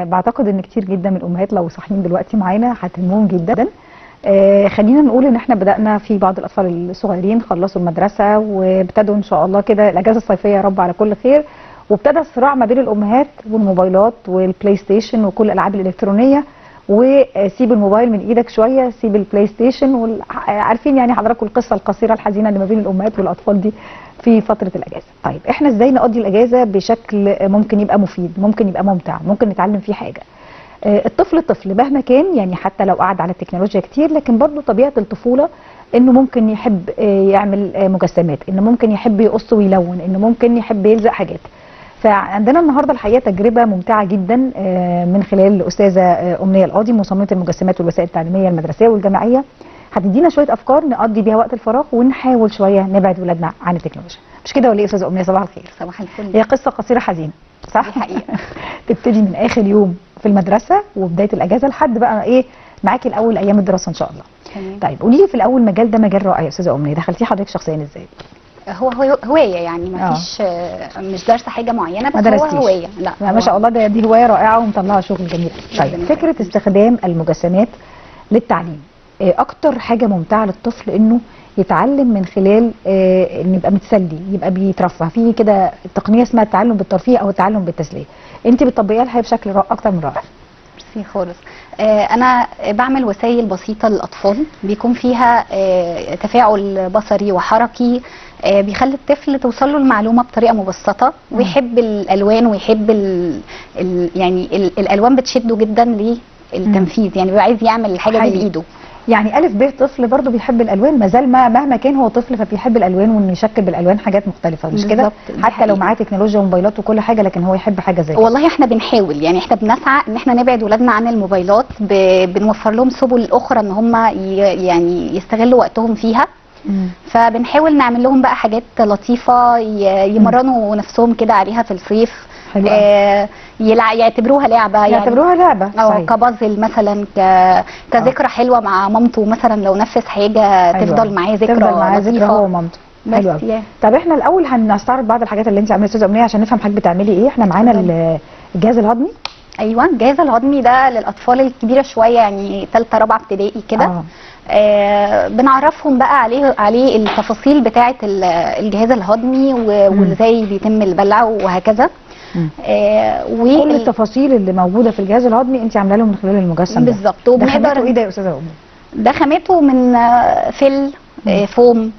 بعتقد ان كتير جدا من الامهات لو صاحيين دلوقتي معانا هتهمهم جدا. خلينا نقول ان احنا بدأنا في بعض الاطفال الصغيرين خلصوا المدرسة وابتدوا ان شاء الله كده الاجازة الصيفية يا رب على كل خير، وابتدى الصراع ما بين الامهات والموبايلات والبلاي ستيشن وكل الالعاب الالكترونية، وسيب الموبايل من ايدك شويه، سيب البلاي ستيشن، عارفين يعني حضراتكم القصه القصيره الحزينه اللي ما بين الامهات والاطفال دي في فتره الاجازه. طيب احنا ازاي نقضي الاجازه بشكل ممكن يبقى مفيد، ممكن يبقى ممتع، ممكن نتعلم فيه حاجه؟ الطفل مهما كان، يعني حتى لو قعد على التكنولوجيا كتير، لكن برضه طبيعه الطفوله انه ممكن يحب يعمل مجسمات، انه ممكن يحب يقص ويلون، انه ممكن يحب يلزق حاجات. فعندنا النهارده الحقيقه تجربه ممتعه جدا من خلال الاستاذه امنيه القاضي، مصممه المجسمات والوسائل التعليميه المدرسيه والجامعيه، هتدينا شويه افكار نقضي بيها وقت الفراغ ونحاول شويه نبعد ولادنا عن التكنولوجيا. مش كده ولا ايه يا استاذه امنيه؟ صباح الخير. صباح الفل. هي قصه قصيره حزينه صح؟ دي حقيقه. تبتدي من اخر يوم في المدرسه وبدايه الاجازه لحد بقى ايه معاكي الاول ايام الدراسه ان شاء الله. طيب قولي لي في الاول، مجال ده مجال رائع يا استاذه امنيه، دخلتيه حضرتك شخصيا ازاي؟ هو هوايه يعني ما فيش مش دارسه حاجه معينه، بس هو هوايه. لا ما شاء الله، دي هوايه رائعه ومطلعه شغل جميل. طيب فكره استخدام المجسمات للتعليم، اكتر حاجه ممتعه للطفل انه يتعلم من خلال ان يبقى متسلي، يبقى بيترفه في كده تقنيه اسمها التعلم بالترفيه او التعلم بالتسليه. انت بتطبقيها الحقيقه بشكل اكتر من رائع. ميرسي خالص. انا بعمل وسائل بسيطه للاطفال بيكون فيها تفاعل بصري وحركي، بيخلي الطفل توصل له المعلومه بطريقه مبسطه، ويحب الالوان ويحب يعني الالوان بتشده جدا للتنفيذ، يعني بيبقى عايز يعمل الحاجه دي بايده. يعني ألف ب طفل برضه بيحب الألوان، ما زال مهما كان هو طفل فبيحب الألوان، وإنه يشكل بالألوان حاجات مختلفة، مش كده؟ حتى لو معاه تكنولوجيا وموبايلات وكل حاجة، لكن هو يحب حاجة زي كده. والله احنا بنحاول، يعني احنا بنسعى ان احنا نبعد ولادنا عن الموبايلات، بنوفر لهم سبل أخرى ان هم يعني يستغلوا وقتهم فيها. فبنحاول نعمل لهم بقى حاجات لطيفة يمرنوا نفسهم كده عليها في الصيف. يعتبروها لعبه، يعتبروها لعبه او كبازل مثلا، كذكرى حلوه مع مامته مثلا، لو نفذ حاجه تفضل معاه ذكرى هو ومامته. حلو قوي. طب احنا الاول هنستعرض بعض الحاجات اللي انت عاملاها يا استاذه امنيه عشان نفهم حضرتك بتعملي ايه. احنا معانا الجهاز الهضمي. ايوه، الجهاز الهضمي ده للاطفال الكبيره شويه، يعني ثالثه رابعه ابتدائي كده. بنعرفهم بقى عليه التفاصيل بتاعه الجهاز الهضمي وازاي بيتم البلع وهكذا. كل التفاصيل اللي موجوده في الجهاز الهضمي انت عامله له من خلال المجسم بالظبط. ده خامته ايه ده يا استاذه امنيه؟ ده خامته من فل، فوم،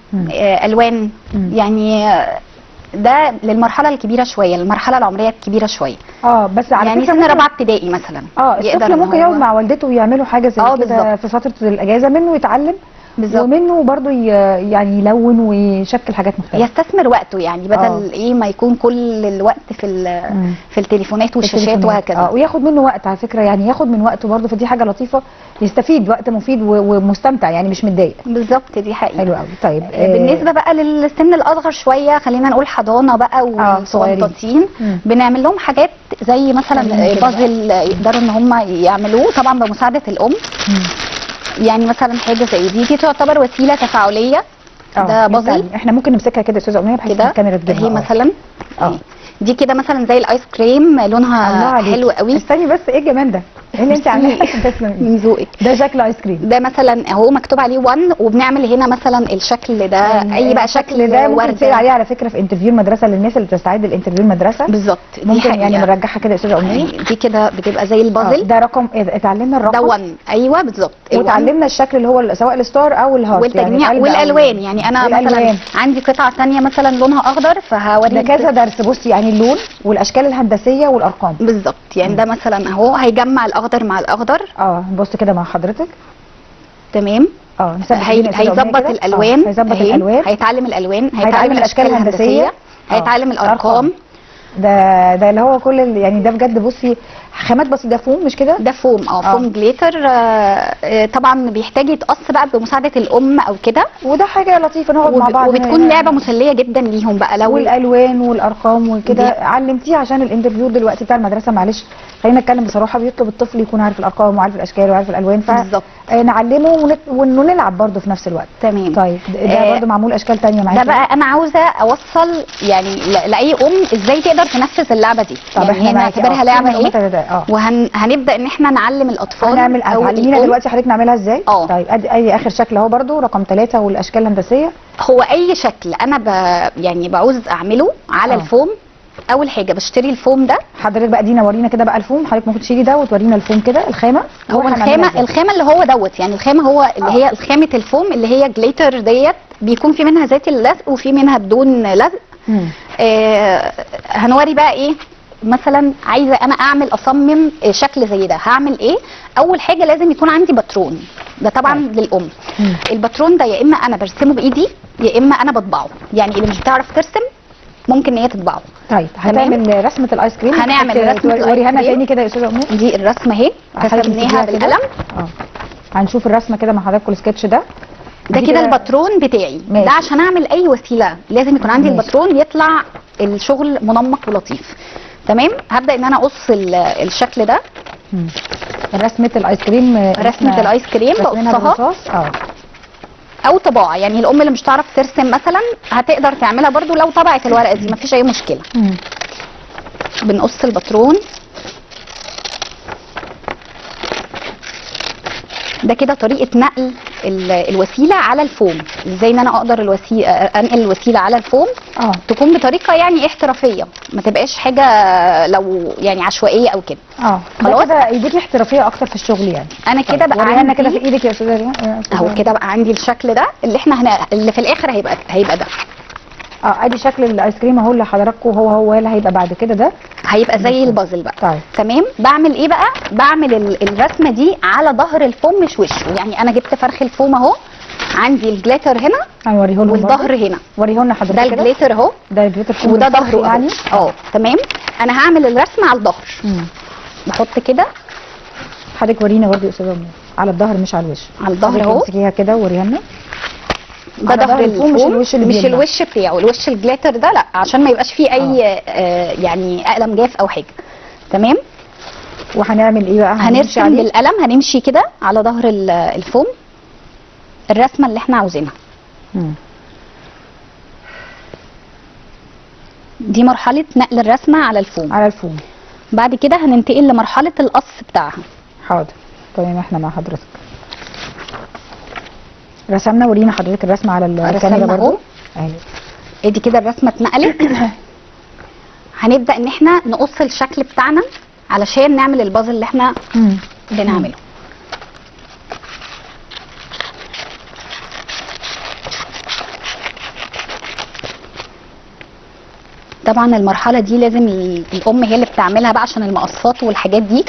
الوان، يعني ده للمرحله الكبيره شويه، المرحله العمريه الكبيره شويه. بس على يعني سن رابعه ابتدائي مثلا. الطفل ممكن يقعد مع والدته ويعملوا حاجه زي كده في فتره الاجازه، منه يتعلم بالظبط، ومنه برضه يعني يلون ويشكل حاجات مختلفه، يستثمر وقته، يعني بدل ايه ما يكون كل الوقت في التليفونات والشاشات وهكذا. وياخد منه وقت على فكره، يعني ياخد من وقته برضه، فدي حاجه لطيفه، يستفيد وقت مفيد ومستمتع، يعني مش متضايق. بالظبط، دي حقيقه. حلو قوي. طيب بالنسبه بقى للسن الاصغر شويه، خلينا نقول حضانه بقى والصغيرين، بنعمل لهم حاجات زي مثلا بازل يقدروا ان هم يعملوه، طبعا بمساعده الام. يعني مثلا حاجه زي دي تعتبر وسيله تفاعليه. ده بازل احنا ممكن نمسكها كده يا استاذه امنيه بحيث الكاميرا تجيبها. هي مثلا دي كده مثلا زي الايس كريم، لونها حلو قوي. استني بس، ايه الجمال ده؟ ايه اللي انت عاملاه من ذوقك؟ ده شكل ايس كريم. ده مثلا اهو مكتوب عليه 1، وبنعمل هنا مثلا الشكل ده، اي بقى شكل ده ممكن تسال عليه على فكره في انترفيو المدرسه للناس اللي بتستعد الانترفيو المدرسه. بالظبط، ممكن يعني نرجعها كده يا استاذه امنيه. دي كده بتبقى زي البازل. ده رقم، اتعلمنا الرقم ده 1. ايوه بالظبط. وتعلمنا الشكل اللي هو سواء الستار او الهارت والتجميع يعني والالوان. يعني انا مثلا عندي قطعه ثانيه مثلا لونها اخضر، فهوريك ده كذا درس. بصي يعني اللون والاشكال الهندسيه والارقام بالظبط. يعني ده مثلا اهو هيجمع الاخضر مع الاخضر. بص كده مع حضرتك. تمام. هيظبط الالوان. هيظبط الالوان، هيتعلم الالوان، هيتعلم الاشكال الهندسيه، هيتعلم الارقام. ده اللي هو كل يعني ده بجد. بصي خامات بسيطه، ده فوم مش كده؟ ده فوم. فوم جليتر. طبعا بيحتاج يتقص بقى بمساعده الام او كده، وده حاجه لطيفه نقعد مع بعض، وبتكون لعبه مسليه جدا ليهم بقى. لو والالوان والارقام وكده علمتيه عشان الانترفيو دلوقتي بتاع المدرسه. معلش خلينا نتكلم بصراحه، بيطلب الطفل يكون عارف الارقام وعارف الاشكال وعارف الالوان، بالظبط نعلمه وانه نلعب برده في نفس الوقت. تمام. طيب ده برده معمول اشكال ثانيه معاكي. ده بقى انا عاوزه اوصل يعني لاي ام ازاي تقدر تنفذ اللعبه دي. طب يعني احنا نعتبرها لعبه ايه؟ وهنبدا ان احنا نعلم الاطفال هنعمل هتعلمينا دلوقتي حضرتك نعملها ازاي؟ طيب ادي اخر شكل اهو برده رقم 3 والاشكال الهندسيه. هو اي شكل انا يعني بعوز اعمله على الفوم. اول حاجه بشتري الفوم ده. حضرتك بقى دينا ورينا كده بقى الفوم، حضرتك ممكن تشيلي ده وتورينا الفوم كده الخامه. هو الخامه اللي هو دوت يعني الخامه هو اللي هي خامه الفوم اللي هي جليتر ديت، بيكون في منها ذات اللزق وفي منها بدون لزق. هنوري بقى ايه مثلا عايزه انا اصمم شكل زي ده هعمل ايه. اول حاجه لازم يكون عندي باترون، ده طبعا للام. الباترون ده يا اما انا برسمه بايدي يا اما انا بطبعه، يعني اللي مش بتعرف ترسم ممكن ان هي تطبعه. طيب هتعمل رسمه الايس كريم. هنعمل رسمه الايس وريها لنا تاني كده يا استاذه امنيه. دي الرسمه اهي رسمناها بالقلم. هنشوف الرسمه كده مع حضراتكم السكتش ده. ده كده الباترون بتاعي. ده عشان اعمل اي وسيله لازم يكون عندي الباترون يطلع الشغل منمق ولطيف. تمام. هبدا ان انا اقص الشكل ده. رسمه الايس كريم. رسمه الايس كريم بقصها او طباعه، يعني الام اللي مش تعرف ترسم مثلا هتقدر تعملها برضو لو طبعت الورقه دي مفيش اي مشكله. بنقص الباترون ده كده طريقه نقل الوسيله على الفوم. ازاي ان انا اقدر انقل الوسيله على الفوم تكون بطريقه يعني احترافيه، ما تبقاش حاجه لو يعني عشوائيه او كده. خلاص كده يديكي احترافيه اكتر في الشغل يعني. انا كده بقى عندي كده في ايدك يا استاذه اهو كده بقى عندي الشكل ده اللي احنا اللي في الاخر هيبقى ده. ادي شكل الايس كريم اهو اللي حضراتكم هو اللي هيبقى بعد كده ده هيبقى زي البازل بقى. طيب تمام. بعمل ايه بقى؟ بعمل الرسمه دي على ظهر الفوم مش وشه، يعني انا جبت فرخ الفوم اهو، عندي الجليتر هنا هنوريه لهم والظهر هنا. وريه لنا حضرتك ده الجليتر اهو، ده الجليتر وده ظهره يعني. تمام. انا هعمل الرسمه على الظهر. بحط كده. حضرتك ورينا برضه يا استاذه امنيه على الظهر مش على الوش. على الظهر اهو. امسكيها كده ووريها لنا. ده ظهر الفوم مش الوش بتاعه. الوش الجليتر ده لا، عشان ما يبقاش فيه اي يعني قلم جاف او حاجه. تمام. وهنعمل ايه بقى؟ هنرسم بالقلم، هنمشي كده على ظهر الفوم الرسمه اللي احنا عاوزينها. دي مرحله نقل الرسمه على الفوم. بعد كده هننتقل لمرحله القص بتاعها. حاضر. طيب احنا مع حضرتك رسمنا. ورينا حضرتك الرسمه على الكاميرا برضو اهي. ادي كده الرسمه اتنقلت. هنبدا ان احنا نقص الشكل بتاعنا علشان نعمل البازل اللي احنا بنعمله. طبعا المرحله دي لازم الام هي اللي بتعملها بقى عشان المقصات والحاجات دي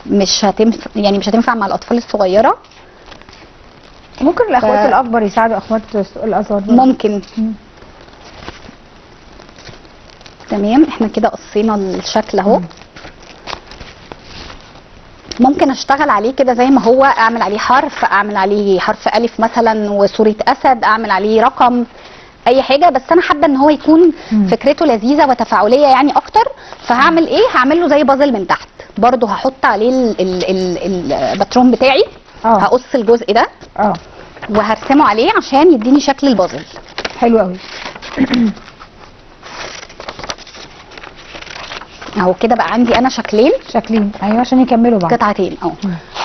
مش هتنفع مع الاطفال الصغيره. ممكن الاخوات الاكبر يساعدوا اخوات الاصغر ممكن. تمام. احنا كده قصينا الشكل اهو. ممكن اشتغل عليه كده زي ما هو، اعمل عليه اعمل عليه حرف الف مثلا وصوره اسد، اعمل عليه رقم، اي حاجه. بس انا حابه ان هو يكون فكرته لذيذه وتفاعليه يعني اكتر. فهعمل ايه؟ هعمل له زي بازل من تحت برضو. هحط عليه الباترون بتاعي. هقص الجزء ده وهرسمه عليه عشان يديني شكل البازل. حلو قوي. اهو كده بقى عندي انا شكلين. ايوه عشان يكملوا بعض. قطعتين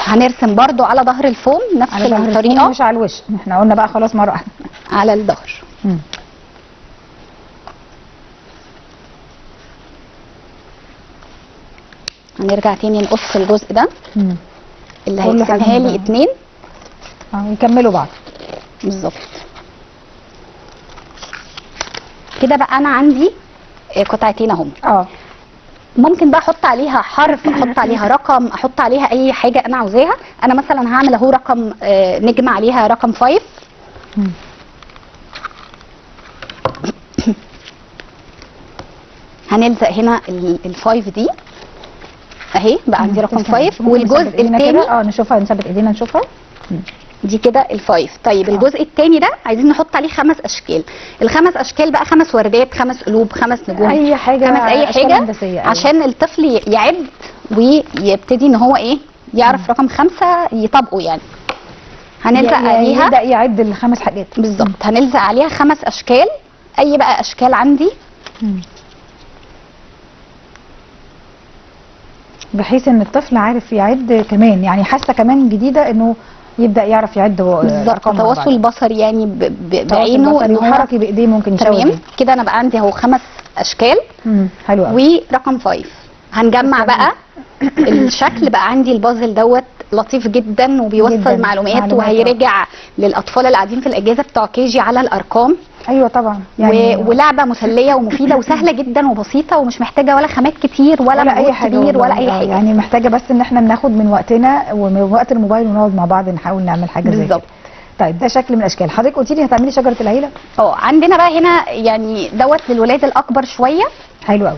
هنرسم برضو على ظهر الفوم نفس الطريقه. مش على الوش، احنا قلنا بقى خلاص مره واحده على الظهر. هنرجع تاني نقص الجزء ده اللي هيقسمها لي 2 يكملوا بعض بالظبط كده. بقى انا عندي قطعتين اهم. ممكن بقى احط عليها حرف، احط عليها رقم، احط عليها اي حاجه انا عاوزاها. انا مثلا هعمل اهو رقم، نجمه عليها رقم 5. هنلزق هنا ال5 دي اهي. بقى عندي رقم 5. والجزء الثاني نشوفها، نثبت ايدينا نشوفها. دي كده ال5. طيب الجزء الثاني ده عايزين نحط عليه 5 اشكال. ال5 اشكال بقى 5 وردات، 5 قلوب، 5 نجوم، اي حاجه، 5 اي حاجه عشان الطفل يعد ويبتدي ان هو ايه يعرف رقم 5 يطبقه يعني. هنلزق عليها يبدا يعد ال5 حاجات بالظبط. هنلزق عليها 5 اشكال، اي بقى اشكال عندي. بحيث ان الطفل عارف يعد كمان، يعني حاسه كمان جديده انه يبدا يعرف يعد بالظبط. ارقام مع بعض. تواصل بصري يعني تواصل بعينه بصري ان هو وحركي بايديه ممكن يشاور تمام بيه. كده. انا بقى عندي اهو 5 اشكال حلو قوي. ورقم 5. هنجمع تمام. بقى الشكل. بقى عندي البازل دوت لطيف جدا وبيوصل جداً. معلومات وهيرجع للاطفال اللي قاعدين في الاجازه بتوع كيجي على الارقام. ايوه طبعا يعني ولعبه مسليه ومفيده وسهله جدا وبسيطه ومش محتاجه ولا خامات كتير ولا اي مجهود حاجه كبير ولا والله. اي حاجه. يعني محتاجه بس ان احنا بناخد من وقتنا ومن وقت الموبايل ونقعد مع بعض نحاول نعمل حاجه زي كده. بالظبط. طيب ده شكل من الاشكال. حضرتك قلتي لي هتعملي شجره العيله. عندنا بقى هنا يعني دوت للولاد الاكبر شويه. حلو قوي.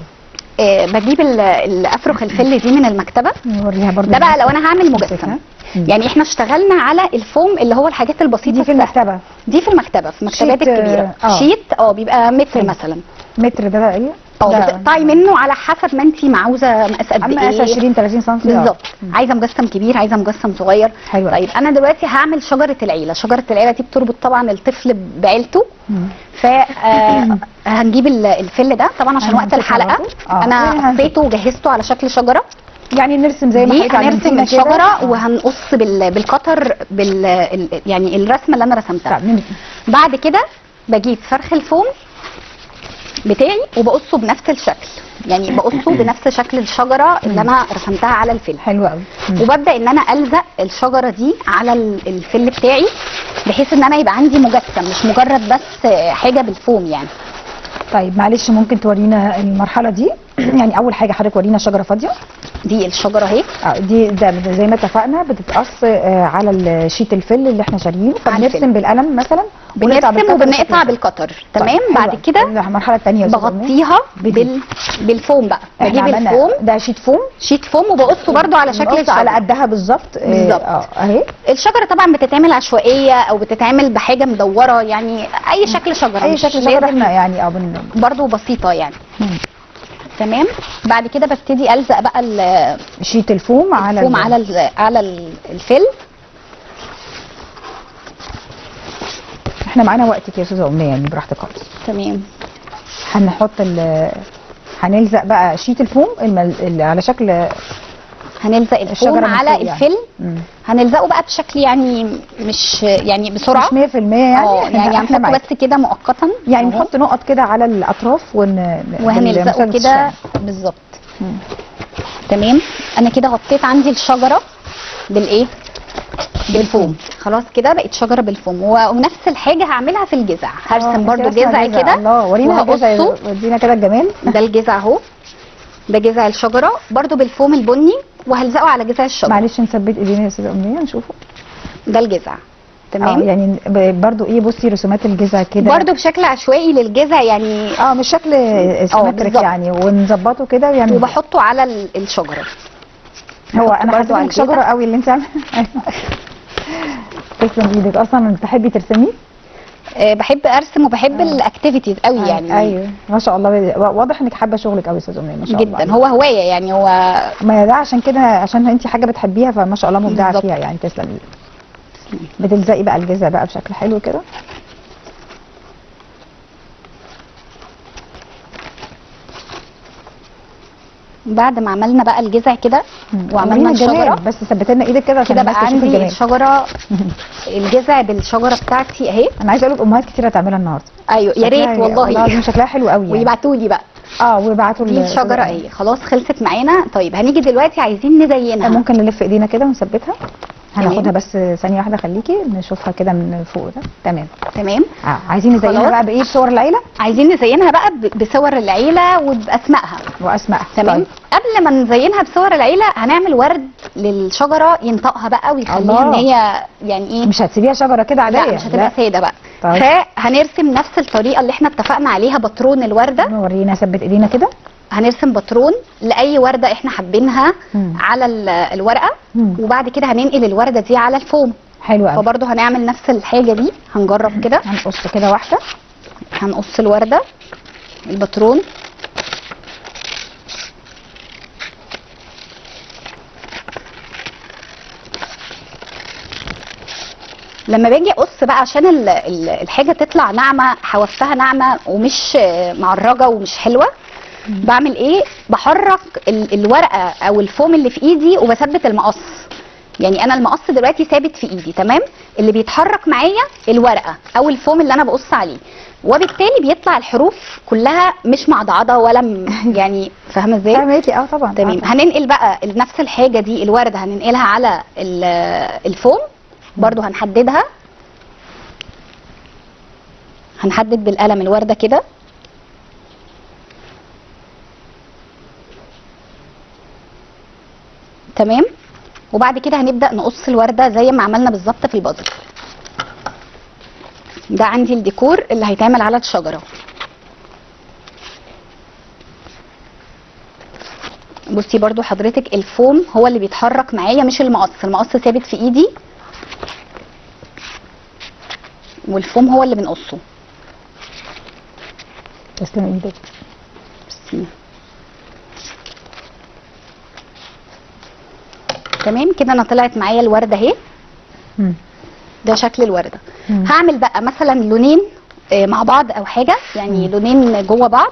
بجيب الافرخ الفل دي من المكتبه. نوريها برضو. ده بقى لو انا هعمل مجسم. يعني احنا اشتغلنا على الفوم اللي هو الحاجات البسيطه دي في المكتبه. دي في المكتبه في المكتبات شيت، الكبيره. شيت بيبقى متر مثلا. متر ده ايه؟ بتقطعي منه على حسب ما انت عاوزه مقاس قد ايه. مقاس 20 30 سم بالظبط. عايزه مجسم كبير عايزه مجسم صغير. حلو. طيب انا دلوقتي هعمل شجره العيله. شجره العيله دي بتربط طبعا الطفل بعيلته. ف هنجيب الفل ده طبعا عشان وقت الحلقه. انا قصيته وجهزته على شكل شجره. يعني نرسم زي ما حضرتك هنرسم الشجره وهنقص بالقطر يعني الرسمه اللي انا رسمتها. بعد كده بجيب فرخ الفوم بتاعي وبقصه بنفس الشكل. يعني بقصه بنفس شكل الشجره اللي انا رسمتها على الفل. حلو قوي. وببدا ان انا الزق الشجره دي على الفل بتاعي بحيث ان انا يبقى عندي مجسم مش مجرد بس حاجه بالفوم يعني. طيب معلش ممكن تورينا المرحله دي؟ يعني اول حاجه حضرتك ورينا شجره فاضيه. دي الشجره اهي. دي ده زي ما اتفقنا بتتقص على الشيت الفل اللي احنا شاريينه. فبنرسم بالقلم مثلا بنرسم وبنقطع بالقطر. تمام. بعد كده المرحله الثانيه بغطيها بالفوم بقى. بجيب الفوم ده شيت فوم. شيت فوم وبقصه برده على شكل الشجره على قدها بالظبط. اهي. الشجره طبعا بتتعمل عشوائيه او بتتعمل بحاجه مدوره يعني اي شكل شجره. اي شكل شجره احنا يعني برده بسيطه يعني. تمام. بعد كده ببتدي الزق بقى شيت الفوم على الفل. احنا معانا وقتك يا استاذه امنيه يعني براحتك خالص. تمام. هنحط هنلزق بقى شيت الفوم على شكل هنلزق الفوم على الفل. هنلزقه بقى بشكل يعني مش يعني بسرعه مش 100% يعني هنحطه بس كده مؤقتا. يعني نحط نقط كده على الاطراف وهنلزقه كده بالظبط. تمام. انا كده غطيت عندي الشجره بالفوم. خلاص كده بقت شجره بالفوم. ونفس الحاجه هعملها في الجذع. هرسم برده جذع كده. الله ورينا الجذع. ودينا كده الجمال. ده الجذع اهو. ده جذع الشجره برده بالفوم البني وهلزقه على جذع الشجره. معلش نثبت ايدينا يا استاذه امنيه نشوفه. ده الجذع. تمام. يعني برضو بصي رسومات الجذع كده برضو بشكل عشوائي للجذع يعني. مش شكل سيمتريك يعني ونظبطه كده يعني. وبحطه على الشجره. هو انا حاسه انك شجره قوي اللي انت عامله. تسلم ايدك. اصلا بتحبي ترسمي؟ بحب ارسم وبحب الاكتيفيتيز قوي يعني. ايوه ما شاء الله. واضح انك حابه شغلك قوي يا استاذه امنيه ما شاء الله جدا. هو هوايه يعني. هو ما ده عشان كده عشان انت حاجه بتحبيها فما شاء الله مبدعه فيها يعني. تسلمي ايدك. بتلزقي بقى الجذع بقى بشكل حلو كده. بعد ما عملنا بقى الجذع كده وعملنا الشجره بس ثبت لنا ايدك كده كده بقى عندي الشجره. الجذع بالشجره بتاعتي اهي. انا عايزه اقول لك امهات كتير هتعملها النهارده. ايوه يا ريت والله. شكلها حلو قوي يعني. ويبعتوا لي بقى. ويبعتوا لي الشجره اهي. خلاص خلصت معانا. طيب هنيجي دلوقتي عايزين نزينها. ممكن نلف ايدينا كده ونثبتها. هناخدها بس ثانيه واحده خليكي نشوفها كده من فوق ده. تمام. عايزين نزينها بقى بايه؟ بصور العيله. عايزين نزينها بقى بصور العيله وباسمائها. تمام. طيب. قبل ما نزينها بصور العيله هنعمل ورد للشجره ينطقها بقى ويخليها ان هي يعني ايه. مش هتسيبيها شجره كده عاديه. لا مش هتبقى ساده بقى. طيب. فهنرسم نفس الطريقه اللي احنا اتفقنا عليها باترون الورده. ورينا ثبت ايدينا كده. هنرسم باترون لاي ورده احنا حابينها على الورقه. وبعد كده هننقل الورده دي على الفوم. حلو قوي. فبرضه هنعمل نفس الحاجه دي. هنجرب كده. هنقص كده واحده. هنقص الورده الباترون. لما باجي اقص بقى عشان الحاجه تطلع ناعمه حوفتها ناعمه ومش معرجه ومش حلوه بعمل ايه؟ بحرك الورقه او الفوم اللي في ايدي وبثبت المقص. يعني انا المقص دلوقتي ثابت في ايدي تمام، اللي بيتحرك معايا الورقه او الفوم اللي انا بقص عليه، وبالتالي بيطلع الحروف كلها مش معضعضه ولا يعني فاهمه ازاي؟ فهمتي طبعا. تمام. هننقل بقى نفس الحاجه دي، الورده هننقلها على الفوم برضو، هنحددها، هنحدد بالقلم الورده كده. تمام. وبعد كده هنبدا نقص الورده زي ما عملنا بالظبط في البازل. ده عندي الديكور اللي هيتعمل على الشجره. بصي برضو حضرتك الفوم هو اللي بيتحرك معايا مش المقص، المقص ثابت في ايدي والفوم هو اللي بنقصه. تسلم ايدك. بسم. تمام كده انا طلعت معايا الورده اهي. ده شكل الورده. هعمل بقى مثلا لونين مع بعض او حاجه، يعني لونين جوه بعض.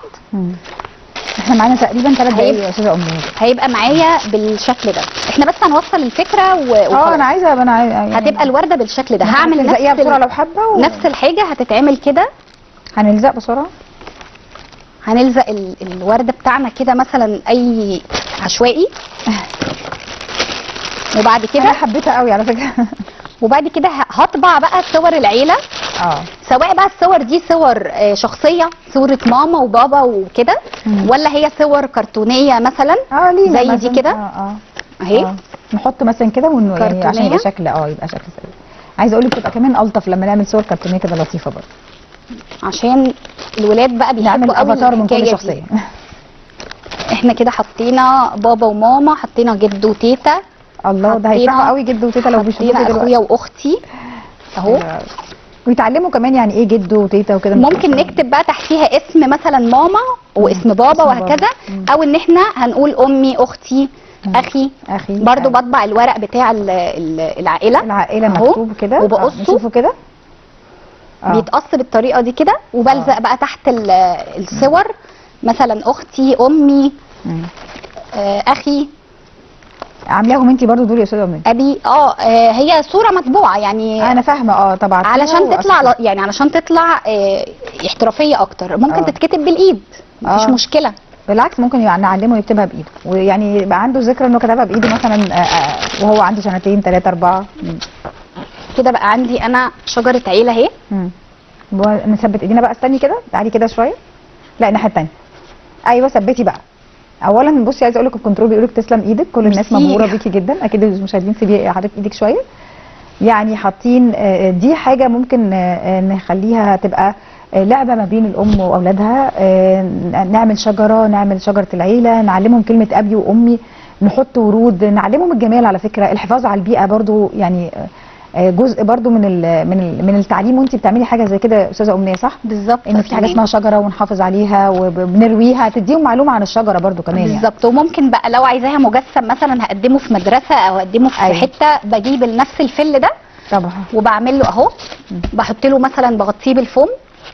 احنا معانا تقريبا 3 دقايق يا استاذه امنيه. هيبقى معايا بالشكل ده. احنا بس هنوصل الفكره وخلاص. انا عايزه يعني هتبقى الورده بالشكل ده. هعمل نفس بسرعه لو حابه نفس الحاجه هتتعمل كده. هنلزق بسرعه. هنلزق الورده بتاعنا كده مثلا اي عشوائي. وبعد كده انا حبيتها قوي على فكره. وبعد كده هطبع بقى صور العيله. سواء بقى الصور دي صور شخصيه، صوره ماما وبابا وكده، ولا هي صور كرتونيه مثلا زي دي كده اهي. نحط مثلا كده يعني عشان يبقى شكل يبقى شكل سريع. عايزه اقول لك تبقى كمان الطف لما نعمل صور كرتونيه كده لطيفه برضه، عشان الولاد بقى بيحبوا قوي افاتار من كل شخصيه. احنا كده حطينا بابا وماما، حطينا جد وتيتا. الله، ده هيفرحوا قوي جد وتيتا لو بيشوفوا دلوقتي. اخويا واختي اهو. ويتعلموا كمان يعني ايه جد وتيتا وكده. ممكن نكتب بقى تحتيها اسم مثلا ماما واسم بابا وهكذا، او ان احنا هنقول امي، اختي، اخي. برضو بطبع الورق بتاع العائله مكتوب كده وبقصه كده. بيتقص بالطريقه دي كده، وبلزق بقى تحت الصور مثلا اختي، امي، اخي. عاملاهم انت برضو دول يا استاذه امنيه؟ ابي هي صوره مطبوعه يعني. انا فاهمه طبعا. علشان تطلع يعني علشان تطلع احترافيه اكتر. ممكن تتكتب بالايد مفيش مشكله. بالعكس ممكن نعلمه يكتبها بايده، ويعني يبقى عنده ذكرى انه كتبها بايده مثلا وهو عنده 2 3 4. كده بقى عندي انا شجره عيله اهي. نثبت ايدينا بقى. استني كده، تعالي كده شويه. لا الناحيه الثانيه. ايوه ثبتي بقى. اولا بصي عايزه اقول لك الكنترول بيقول لك تسلم ايدك، كل الناس مبهوره بيكي جدا. اكيد المشاهدين سيبي حضرتك ايدك شويه. يعني حاطين دي حاجه ممكن نخليها تبقى لعبه ما بين الام واولادها. نعمل شجره العيله، نعلمهم كلمه ابي وامي، نحط ورود، نعلمهم الجمال. على فكره الحفاظ على البيئه برضو يعني جزء برضو من التعليم. وانت بتعملي حاجه زي كده يا استاذه امنيه صح؟ بالظبط. ان في حاجه اسمها شجره ونحافظ عليها وبنرويها، تديهم معلومه عن الشجره برضو كمان. بالظبط. وممكن بقى لو عايزاها مجسم مثلا هقدمه في مدرسه او هقدمه في حته، بجيب نفس الفل ده طبعا وبعمل له اهو، بحط له مثلا بغطيه بالفوم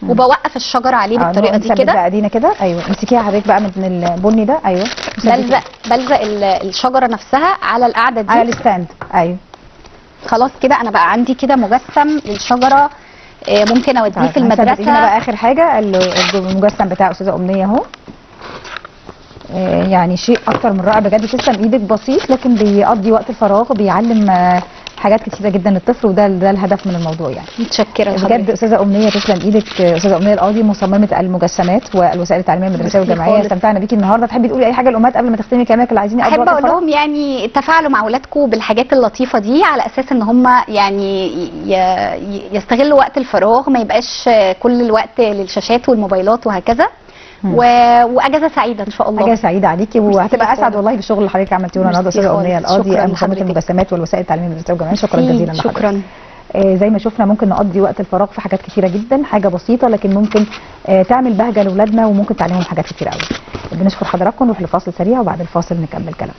وبوقف الشجره عليه بالطريقه دي كده. بقى ايدينا كده. ايوه امسكيها حضرتك بقى من البني ده. ايوه بلزق الشجره نفسها على القاعده دي، على الستاند. ايوه خلاص كده انا بقى عندي كده مجسم للشجره. ممكن اوديه في المدرسه. هنا بقى اخر حاجه المجسم بتاع استاذه امنيه اهو. يعني شيء اكتر من رائع بجد. تسلم ايدك، بسيط لكن بيقضي وقت الفراغ وبيعلم حاجات كتيره جدا للطفل، وده الهدف من الموضوع يعني. متشكره بجد استاذه امنيه. تسلم ايدك. استاذه امنيه القاضي مصممه المجسمات والوسائل التعليميه المدرسيه والجامعيه. استمتعنا بيكي النهارده. تحبي تقولي اي حاجه للامهات قبل ما تختمي كلامك اللي عايزين؟ احب اقول لهم يعني تفاعلوا مع اولادكم بالحاجات اللطيفه دي، على اساس ان هم يعني يستغلوا وقت الفراغ، ما يبقاش كل الوقت للشاشات والموبايلات وهكذا. واجازه سعيده ان شاء الله. اجازه سعيده عليكي، وهتبقى اسعد والله بالشغل اللي حضرتك عملتيه لنا النهارده استاذه امنيه القاضي، مصممه المجسمات والوسائل التعليميه المدرسيه والجامعيه. شكرا جزيلا لحضرتك. شكرا. زي ما شفنا ممكن نقضي وقت الفراغ في حاجات كتيره جدا، حاجه بسيطه لكن ممكن تعمل بهجه لاولادنا وممكن تعلمهم حاجات كتيره قوي. بنشكر حضراتكم. نروح لفاصل سريع وبعد الفاصل نكمل كلام.